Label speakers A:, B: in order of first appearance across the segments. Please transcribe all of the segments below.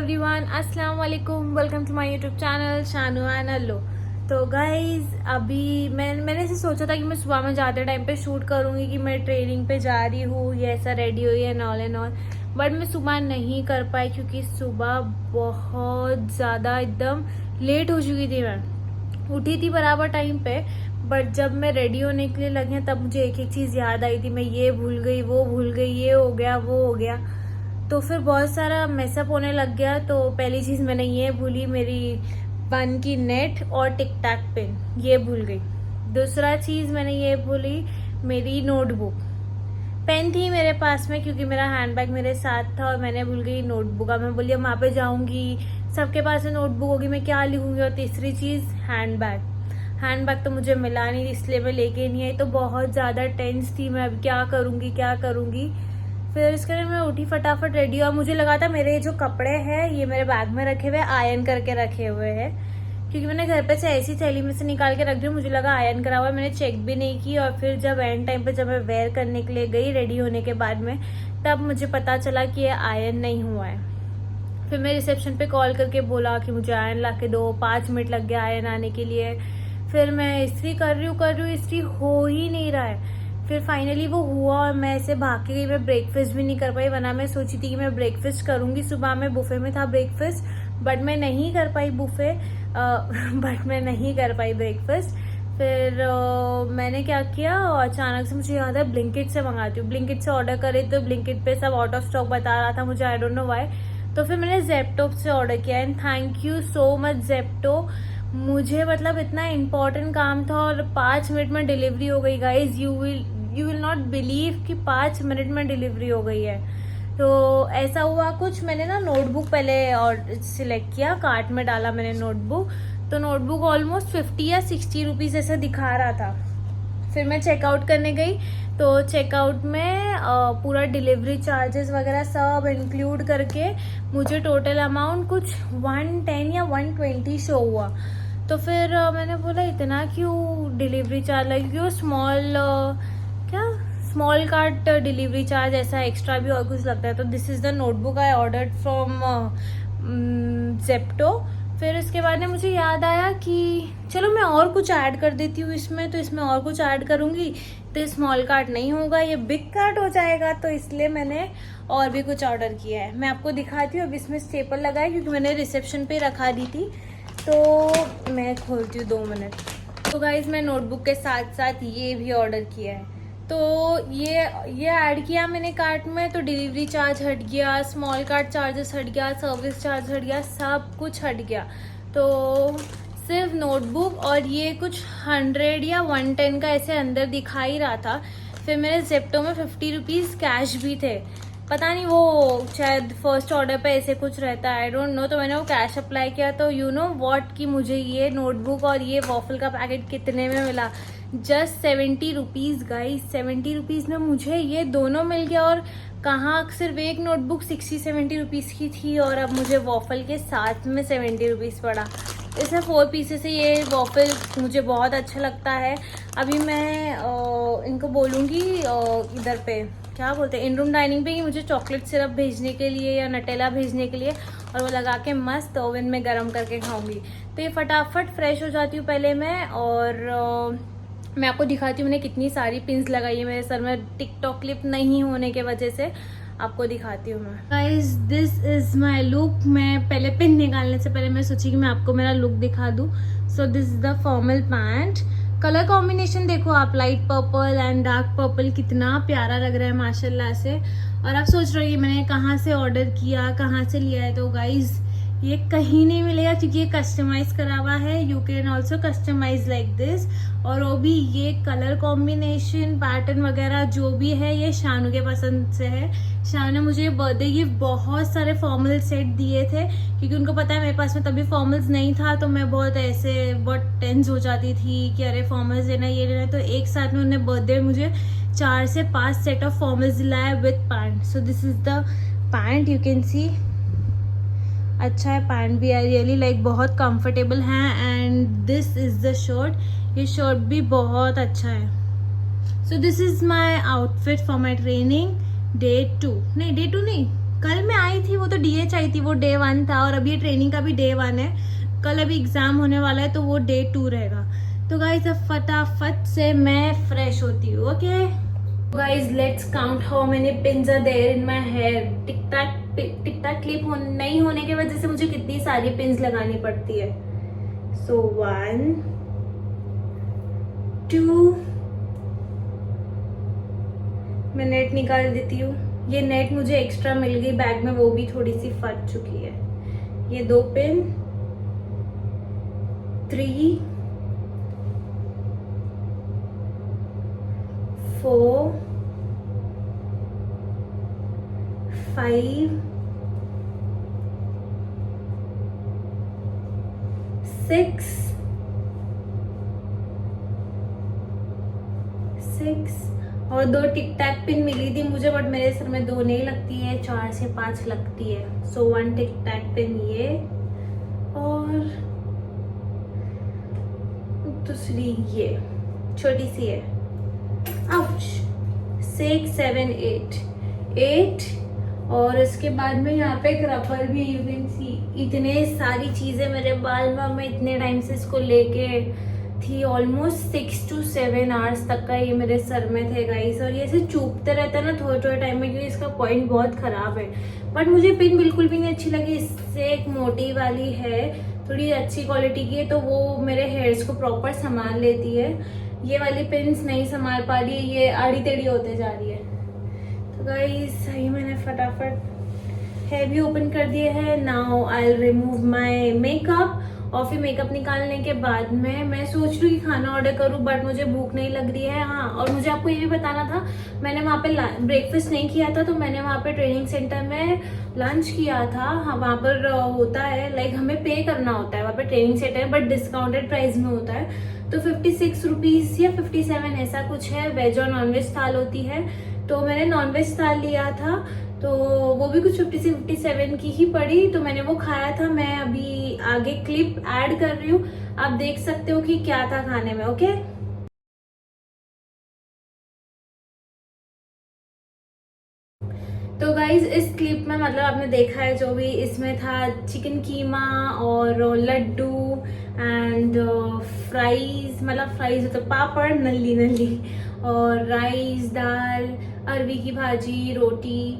A: Everyone, अस्सलाम वालेकुम। Welcome to my YouTube channel Shanu and Allo. तो गाइज अभी मैंने ऐसे सोचा था कि मैं सुबह में जाते टाइम पे शूट करूंगी कि मैं ट्रेनिंग पे जा रही हूँ, ये ऐसा रेडी हुई एंड ऑल। बट मैं सुबह नहीं कर पाई क्योंकि सुबह बहुत ज़्यादा एकदम लेट हो चुकी थी। मैं उठी थी बराबर टाइम पे, बट जब मैं रेडी होने के लिए लगी तब मुझे एक एक चीज़ याद आई थी। मैं ये भूल गई, वो भूल गई, ये हो गया, वो हो गया, तो फिर बहुत सारा मेसअप होने लग गया। तो पहली चीज़ मैंने ये भूली, मेरी बन की नेट और टिक टैक पिन ये भूल गई। दूसरा चीज़ मैंने ये भूली, मेरी नोटबुक। पेन थी मेरे पास में क्योंकि मेरा हैंडबैग मेरे साथ था और मैंने भूल गई नोटबुक। अब मैं बोली वहाँ पे जाऊँगी, सबके पास में नोटबुक होगी, मैं क्या लिखूँगी। और तीसरी चीज़ हैंडबैग तो मुझे मिला नहीं, इसलिए मैं लेके नहीं आई। तो बहुत ज़्यादा टेंस थी मैं, अब क्या करूँगी। फिर इसके लिए मैं उठी, फटाफट रेडी हुआ। मुझे लगा था मेरे जो कपड़े हैं ये मेरे बैग में रखे हुए, आयरन करके रखे हुए हैं, क्योंकि मैंने घर पे से ऐसी थैली में से निकाल के रख दी। मुझे लगा आयरन करा हुआ है, मैंने चेक भी नहीं की। और फिर जब एंड टाइम पे जब मैं वेयर करने के लिए गई रेडी होने के बाद में, तब मुझे पता चला कि ये आयरन नहीं हुआ है। फिर मैं रिसेप्शन पे कॉल करके बोला कि मुझे आयरन ला के दो, 5 मिनट लग गया आयरन आने के लिए। फिर मैं इस्त्री कर रही हूँ, इस्त्री हो ही नहीं रहा है। फिर फाइनली वो हुआ और मैं ऐसे भाग के गई। मैं ब्रेकफास्ट भी नहीं कर पाई, वरना मैं सोची थी कि मैं ब्रेकफास्ट करूंगी। सुबह में बुफे में था ब्रेकफास्ट, बट मैं नहीं कर पाई ब्रेकफास्ट। फिर मैंने क्या किया, अचानक से मुझे याद है ब्लिंकिट से मंगाती हूँ। ब्लिंकिट से ऑर्डर करे तो ब्लिंकिट पे सब आउट ऑफ स्टॉक बता रहा था मुझे, आई डोंट नो व्हाई। तो फिर मैंने जेप्टो से ऑर्डर किया and thank you so much Zepto. मुझे मतलब इतना इम्पोर्टेंट काम था और 5 मिनट में डिलीवरी हो गई। Guys you will not believe कि 5 मिनट में डिलीवरी हो गई है। तो ऐसा हुआ कुछ, मैंने ना नोटबुक पहले और सिलेक्ट किया, कार्ट में डाला मैंने नोटबुक। तो नोटबुक ऑलमोस्ट 50 या 60 रुपीज़ ऐसा दिखा रहा था। फिर मैं चेकआउट करने गई तो चेकआउट में पूरा डिलीवरी चार्जेस वगैरह सब इंक्लूड करके मुझे टोटल अमाउंट कुछ 110 या 120 शो हुआ। तो फिर मैंने बोला इतना क्यों डिलीवरी चार्ज लगी, क्यों स्मॉल कार्ट डिलीवरी चार्ज ऐसा एक्स्ट्रा भी और कुछ लगता है। तो this is the notebook I ordered from Zepto. फिर उसके बाद में मुझे याद आया कि चलो मैं और कुछ ऐड कर देती हूँ इसमें, तो इसमें और कुछ ऐड करूँगी तो स्मॉल कार्ट नहीं होगा, ये बिग कार्ट हो जाएगा। तो इसलिए मैंने और भी कुछ ऑर्डर किया है, मैं आपको दिखाती हूँ। अब इसमें स्टेपल लगाए क्योंकि मैंने रिसेप्शन पे रखा दी थी। तो मैं खोलती हूँ 2 मिनट। तो गाइज मैं नोटबुक के साथ साथ ये भी ऑर्डर किया है। तो ये ऐड किया मैंने कार्ट में, तो डिलीवरी चार्ज हट गया, स्मॉल कार्ट चार्जेस हट गया, सर्विस चार्ज हट गया, सब कुछ हट गया। तो सिर्फ नोटबुक और ये कुछ 100 या 110 का ऐसे अंदर दिखा ही रहा था। फिर मेरे जेप्टो में 50 रुपीज़ कैश भी थे, पता नहीं वो शायद फर्स्ट ऑर्डर पे ऐसे कुछ रहता है, आई डोंट नो। तो मैंने वो कैश अप्लाई किया। तो यू नो व्हाट कि मुझे ये नोटबुक और ये वॉफल का पैकेट कितने में मिला, जस्ट 70 रुपीज़ गाइस। 70 रुपीज़ में मुझे ये दोनों मिल गया। और कहाँ सिर्फ एक नोटबुक 60-70 रुपीज़ की थी और अब मुझे वॉफल के साथ में 70 रुपीज़ पड़ा। इसमें 4 पीसेस से ये वॉफल मुझे बहुत अच्छा लगता है। अभी मैं इनको बोलूँगी इधर पे क्या बोलते हैं, इन रूम डाइनिंग पे, कि मुझे चॉकलेट सिरप भेजने के लिए या नटेला भेजने के लिए, और वो लगा के मस्त ओवन में गर्म करके खाऊंगी। तो ये फटाफट फ्रेश हो जाती हूँ पहले मैं, और मैं आपको दिखाती हूँ मैंने कितनी सारी पिन्स लगाई है मेरे सर में। टिकटॉक क्लिप नहीं होने के वजह से आपको दिखाती हूँ मैं। Guys this is my look. मैं पहले पिन निकालने से पहले मैं सोची कि मैं आपको मेरा लुक दिखा दूँ। So this is the formal pant. Colour combination देखो आप, light purple and dark purple, कितना प्यारा लग रहा है माशाल्लाह से। और आप सोच रहे हो कि मैंने कहाँ से ऑर्डर किया, कहाँ से लिया है, तो गाइज ये कहीं नहीं मिलेगा क्योंकि ये कस्टमाइज करा हुआ है। You can also customise like this. और वो भी ये कलर कॉम्बिनेशन पैटर्न वगैरह जो भी है ये शानू के पसंद से है। शानू ने मुझे बर्थडे गिफ्ट बहुत सारे फॉर्मल सेट दिए थे क्योंकि उनको पता है मेरे पास में तभी फॉर्मल्स नहीं था। तो मैं बहुत टेंस हो जाती थी कि अरे फॉर्मल्स लेना, ये लेना। तो एक साथ में उन्होंने बर्थडे मुझे 4 से 5 सेट ऑफ फॉर्मल्स दिलाया with pant. So this is the pant, you can see. अच्छा है पैंट भी, आई रियली लाइक, बहुत कंफर्टेबल है। And this is the shirt, ये शर्ट भी बहुत अच्छा है। So this is my outfit for my training day 2 नहीं कल मैं आई थी, वो तो DH आई थी, वो डे 1 था, और अभी ये ट्रेनिंग का भी डे 1 है। कल अभी एग्जाम होने वाला है तो वो डे 2 रहेगा। तो गाइज अब फटाफट से मैं फ्रेश होती हूँ। Okay guys, let's count how many pins are there in my hair. Tic tac clip नहीं होने की वजह से मुझे कितनी सारी पिन्स लगानी पड़ती है। सो 1 2, मैं नेट निकाल देती हूँ। ये नेट मुझे एक्स्ट्रा मिल गई बैग में, वो भी थोड़ी सी फट चुकी है। ये 2 पिन, 3 4 5 6 और 2 टिक टैक पिन मिली थी मुझे, बट मेरे सर में 2 नहीं लगती है, 4 से 5 लगती है। सो 1 टिक टैक पिन ये, और दूसरी ये छोटी सी है। आउच। 6 7 8 और इसके बाद में यहाँ पे एक रबर भी, यू कैन सी। इतने सारी चीजें मेरे बाल में, मैं इतने टाइम से इसको लेके थी, ऑलमोस्ट 6 to 7 आवर्स तक का ये मेरे सर में थे गाइस। और ये ऐसे चुभते रहता है ना थोड़े थोड़े टाइम में, क्योंकि इसका पॉइंट बहुत खराब है। बट मुझे पिन बिल्कुल भी नहीं अच्छी लगी। इससे एक मोटी वाली है, थोड़ी अच्छी क्वालिटी की है, तो वो मेरे हेयर्स को प्रॉपर संभाल लेती है। ये वाली पिन्स नहीं संभाल पा रही है, ये आड़ी टेढ़ी होते जा रही है। तो गाइस सही, मैंने फटाफट हेयर भी ओपन कर दिए है। Now I will remove my makeup, और फिर मेकअप निकालने के बाद में मैं सोच रही हूँ कि खाना ऑर्डर करूँ, बट मुझे भूख नहीं लग रही है। हाँ, और मुझे आपको ये भी बताना था, मैंने वहाँ पे ब्रेकफास्ट नहीं किया था, तो मैंने वहाँ पे ट्रेनिंग सेंटर में लंच किया था। हाँ, वहाँ पर होता है, लाइक हमें पे करना होता है वहाँ पे training centre, but discounted price में होता है। तो 56 रुपीज या 57 ऐसा कुछ है। वेज और नॉनवेज थाल होती है, तो मैंने नॉनवेज थाल लिया था, तो वो भी कुछ 56 57 की ही पड़ी, तो मैंने वो खाया था। मैं अभी आगे क्लिप ऐड कर रही हूँ, आप देख सकते हो कि क्या था खाने में। ओके, तो गाइज इस क्लिप में मतलब आपने देखा है जो भी इसमें था, चिकन कीमा और लड्डू एंड फ्राइज, मतलब फ्राइज होता पापड़ नल्ली नल्ली, और राइस, दाल, अरवी की भाजी, रोटी,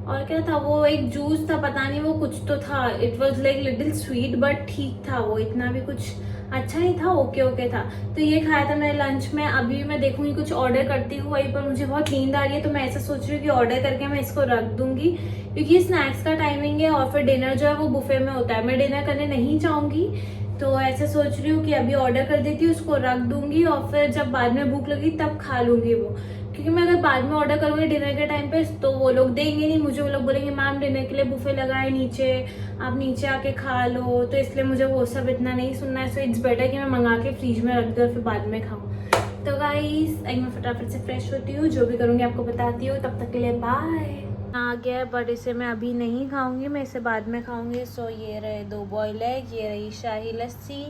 A: और क्या था वो, एक जूस था, पता नहीं वो कुछ तो था। It was like little sweet, but ठीक था वो, इतना भी कुछ अच्छा ही था, ओके ओके था। तो ये खाया था मैंने लंच में। अभी मैं देखूंगी कुछ ऑर्डर करती हूँ, वहीं पर मुझे बहुत नींद आ रही है, तो मैं ऐसा सोच रही हूँ कि ऑर्डर करके मैं इसको रख दूंगी, क्योंकि स्नैक्स का टाइमिंग है, और फिर डिनर जो है वो बुफे में होता है। मैं डिनर करने नहीं चाहूंगी, तो ऐसे सोच रही हूँ कि अभी ऑर्डर कर देती हूँ, उसको रख दूंगी, और फिर जब बाद में भूख लगी तब खा लूंगी वो। क्योंकि मैं अगर बाद में ऑर्डर करूंगी डिनर के टाइम पे, तो वो लोग देंगे नहीं मुझे, वो लोग बोलेंगे मैम डिनर के लिए बुफे लगाए नीचे, आप नीचे आके खा लो। तो इसलिए मुझे वो सब इतना नहीं सुनना है। सो इट्स बेटर कि मैं मंगा के फ्रिज में रख दूँ और फिर बाद में खाऊं। तो गाइस मैं फटाफट से फ्रेश होती हूँ, जो भी करूँगी आपको बताती हूँ। तब तक के लिए बाय। आ गया है, बट इसे मैं अभी नहीं खाऊंगी, मैं इसे बाद में खाऊंगी। सो ये रहे 2 बॉयल एग, ये रही शाही लस्सी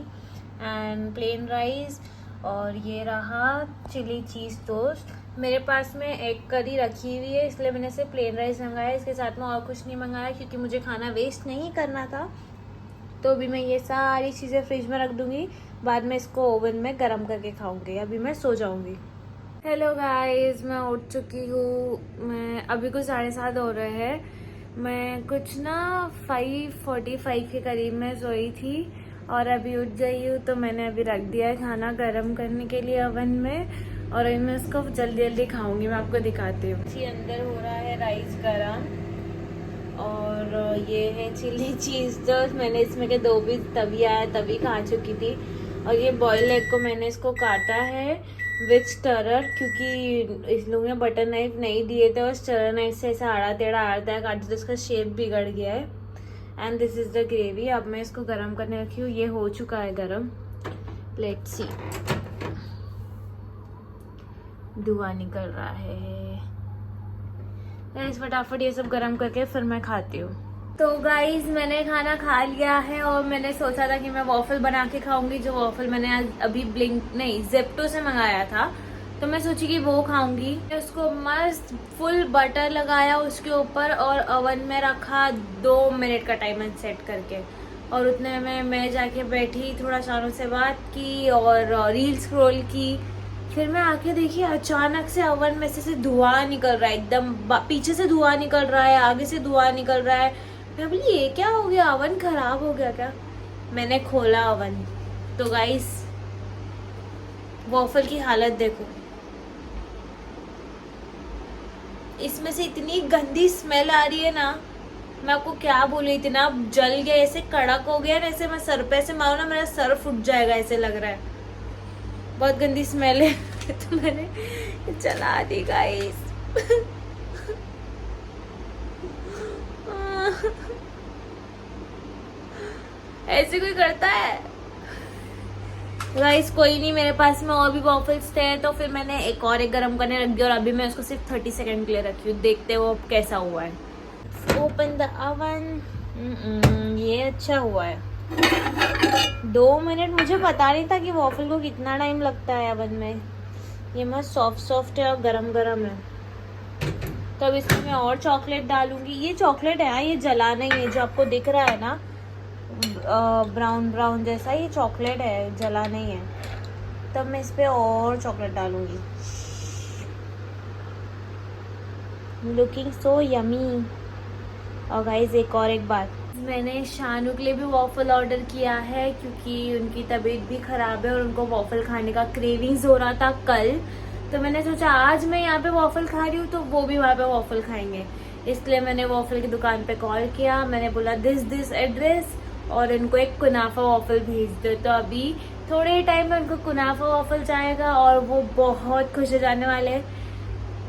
A: एंड प्लेन राइस, और ये रहा चिली चीज़ टोस्ट। मेरे पास में एग करी रखी हुई है, इसलिए मैंने सिर्फ प्लेन राइस मंगाया, इसके साथ में और कुछ नहीं मंगाया, क्योंकि मुझे खाना वेस्ट नहीं करना था। तो अभी मैं ये सारी चीज़ें फ्रिज में रख दूंगी, बाद में इसको ओवन में गर्म करके खाऊंगी। अभी मैं सो जाऊंगी। हेलो गाइस, मैं उठ चुकी हूँ। मैं अभी कुछ 7:30 हो रहे हैं। मैं कुछ ना 5:45 के करीब में सोई थी, और अभी उठ गई हूँ। तो मैंने अभी रख दिया है खाना गर्म करने के लिए ओवन में, और अभी मैं उसको जल्दी जल्दी खाऊंगी। मैं आपको दिखाती हूँ। जी, अंदर हो रहा है राइस गरम, और ये है चिली चीज़ टोस्ट। मैंने इसमें के 2 भी तभी आया तभी खा चुकी थी। और ये बॉइल्ड एग को मैंने इसको काटा है विथ स्टरर, क्योंकि इस लोगों ने बटर नाइफ नहीं दिए थे, और स्टरर नाइफ से ऐसा आड़ा टेढ़ा आड़ता है काटते, तो इसका शेप बिगड़ गया है। And this is the gravy. अब मैं इसको गरम करने रखी हूँ, ये हो चुका है गरम। लेट्स सी, धुआं निकल रहा है। गाइस फटाफट ये सब गरम करके फिर मैं खाती हूँ। तो गाइस मैंने खाना खा लिया है, और मैंने सोचा था कि मैं वॉफल बना के खाऊंगी, जो वॉफल मैंने आज अभी जेप्टो से मंगाया था। तो मैं सोची कि वो खाऊंगी। उसको मस्त फुल बटर लगाया उसके ऊपर और ओवन में रखा 2 मिनट का टाइमर सेट करके, और उतने में मैं जाके बैठी, थोड़ा शानों से बात की और रील स्क्रॉल की। फिर मैं आके देखी अचानक से ओवन में से धुआं निकल रहा है, एकदम पीछे से धुआं निकल रहा है, आगे से धुआं निकल रहा है। मैं बोली ये क्या हो गया, ओवन खराब हो गया क्या? मैंने खोला ओवन तो गाइस वॉफल की हालत देखो, इसमें से इतनी गंदी स्मेल आ रही है ना, मैं आपको क्या बोलूं, इतना जल गया, ऐसे कड़क हो गया ना, ऐसे मैं सर पे से मारू ना मेरा सर फूट जाएगा ऐसे लग रहा है, बहुत गंदी स्मेल है। तो मैंने चला दी गाइस। ऐसे कोई करता है गाइस? कोई नहीं, मेरे पास में और भी वॉफल्स थे, तो फिर मैंने एक गरम करने रख दिया और अभी मैं उसको सिर्फ 30 सेकंड के लिए रखी हूँ, देखते वो कैसा हुआ है। Open the oven. ये अच्छा हुआ है। 2 मिनट, मुझे पता नहीं था कि वॉफल को कितना टाइम लगता है ओवन में। ये मस्त सॉफ्ट सॉफ्ट है और गरम गरम है। तो अब इसमें मैं और चॉकलेट डालूंगी। ये चॉकलेट है, ये जला नहीं है, जो आपको दिख रहा है ना ब्राउन ब्राउन जैसा, ये चॉकलेट है, जला नहीं है। तब मैं इस पे और चॉकलेट डालूंगी। Looking so yummy. और गाइस एक बात, मैंने शानू के लिए भी वॉफल ऑर्डर किया है क्योंकि उनकी तबीयत भी खराब है और उनको वॉफल खाने का क्रेविंग्स हो रहा था कल। तो मैंने सोचा आज मैं यहाँ पे वॉफल खा रही हूँ तो वो भी वहाँ पे वॉफल खाएंगे, इसलिए मैंने वॉफल की दुकान पे कॉल किया। मैंने बोला दिस एड्रेस और इनको एक कुनाफा वॉफल भेज दो। तो अभी थोड़े टाइम में उनको कुनाफा वॉफल जाएगा और वो बहुत खुश हो जाने वाले हैं।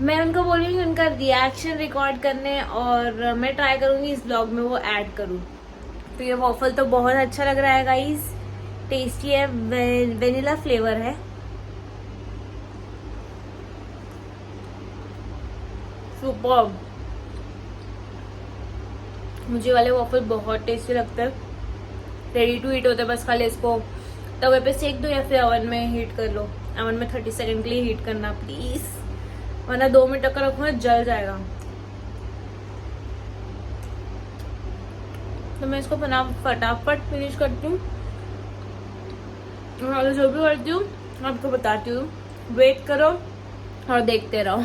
A: मैं उनको बोलूँगी उनका रिएक्शन रिकॉर्ड करने, और मैं ट्राई करूँगी इस ब्लॉग में वो ऐड करूँ। तो ये वॉफल तो बहुत अच्छा लग रहा है गाइस, टेस्टी है, वेनिला फ्लेवर है। सुपर, मुझे वाले वॉफल बहुत टेस्टी लगते हैं, रेडी टू ईट होते हैं। बस खाली इसको तवे पे सेक दो या फिर ओवन में हीट कर लो। ओवन में 30 सेकंड के लिए हीट करना प्लीज, वरना 2 मिनट तक रखूंगा जल जाएगा। तो मैं इसको फटाफट फिनिश करती हूँ और जो भी करती हूँ आपको बताती हूँ। वेट करो और देखते रहो।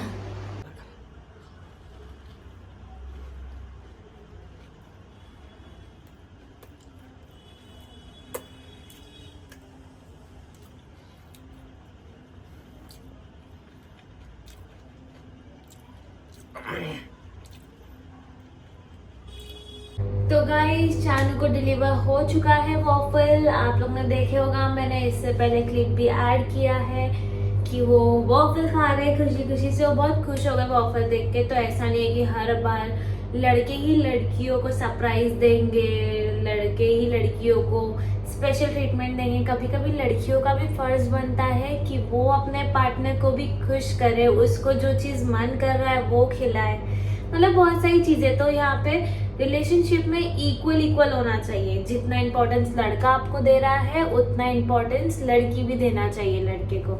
A: तो गाइस शानू को डिलीवर हो चुका है वॉफल। आप लोग ने देखे होगा, मैंने इससे पहले क्लिप भी ऐड किया है कि वो वॉफल खा रहे खुशी खुशी से। वो बहुत खुश हो गए वॉफल देख के। तो ऐसा नहीं है कि हर बार लड़के ही लड़कियों को सरप्राइज देंगे, लड़के ही लड़कियों को स्पेशल ट्रीटमेंट देंगे। कभी कभी लड़कियों का भी फर्ज बनता है कि वो अपने पार्टनर को भी खुश करे, उसको जो चीज मन कर रहा है वो खिलाए, मतलब बहुत सारी चीजें। तो यहाँ पे रिलेशनशिप में इक्वल होना चाहिए। जितना इम्पोर्टेंस लड़का आपको दे रहा है उतना इम्पोर्टेंस लड़की भी देना चाहिए लड़के को।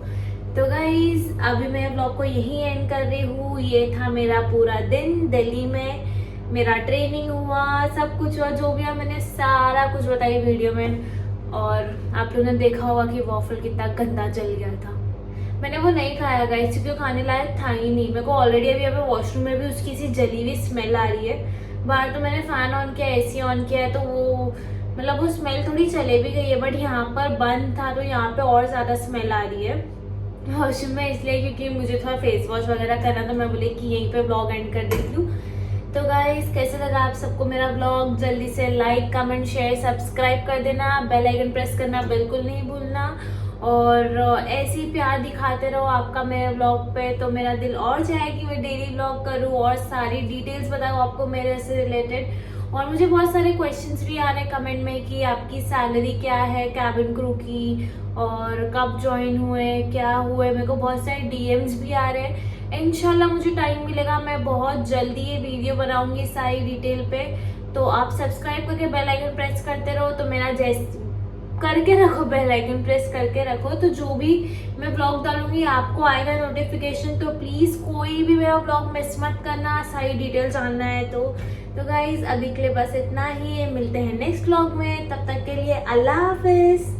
A: तो गाइज अभी मैं ब्लॉग को यही एंड कर रही हूँ। ये था मेरा पूरा दिन दिल्ली में, मेरा ट्रेनिंग हुआ, सब कुछ हुआ, जो भी है मैंने सारा कुछ बताया वीडियो में। और आप लोगों ने देखा होगा कि वॉफल कितना गंदा जल गया था। मैंने वो नहीं खाया गाइस क्योंकि खाने लायक था ही नहीं। मेरे को ऑलरेडी अभी अभी वॉशरूम में भी उसकी सी जली हुई स्मेल आ रही है। बाहर तो मैंने फैन ऑन किया, एसी ऑन किया है, तो वो मतलब वो स्मेल थोड़ी चले भी गई है, बट यहाँ पर बंद था तो यहाँ पे और ज्यादा स्मेल आ रही है वॉशरूम में। इसलिए क्योंकि मुझे थोड़ा फेस वॉश वगैरह करना, तो मैं बोली कि यहीं पे ब्लॉग एंड कर देती हूँ। तो गाइस कैसे लगा आप सबको मेरा ब्लॉग? जल्दी से लाइक कमेंट शेयर सब्सक्राइब कर देना, बेल आइकन प्रेस करना बिल्कुल नहीं भूलना, और ऐसे ही प्यार दिखाते रहो आपका मेरे ब्लॉग पे। तो मेरा दिल और चाहे कि मैं डेली ब्लॉग करूँ और सारी डिटेल्स बताऊँ आपको मेरे से रिलेटेड। और मुझे बहुत सारे क्वेश्चंस भी आ रहे हैं कमेंट में कि आपकी सैलरी क्या है कैबिन क्रू की, और कब ज्वाइन हुए, क्या हुए। मेरे को बहुत सारे डीएम्स भी आ रहे हैं। इंशाल्लाह मुझे टाइम मिलेगा, मैं बहुत जल्दी ये वीडियो बनाऊंगी सारी डिटेल पे। तो आप सब्सक्राइब करके बेल आइकन प्रेस करते रहो, तो मेरा करके रखो, बेल आइकन प्रेस करके रखो, तो जो भी मैं ब्लॉग डालूंगी आपको आएगा नोटिफिकेशन। तो प्लीज कोई भी मेरा ब्लॉग मिस मत करना, सारी डिटेल जानना है तो गाइज अभी के लिए बस इतना ही, मिलते हैं नेक्स्ट ब्लॉग में, तब तक के लिए अल्लाह हाफिज।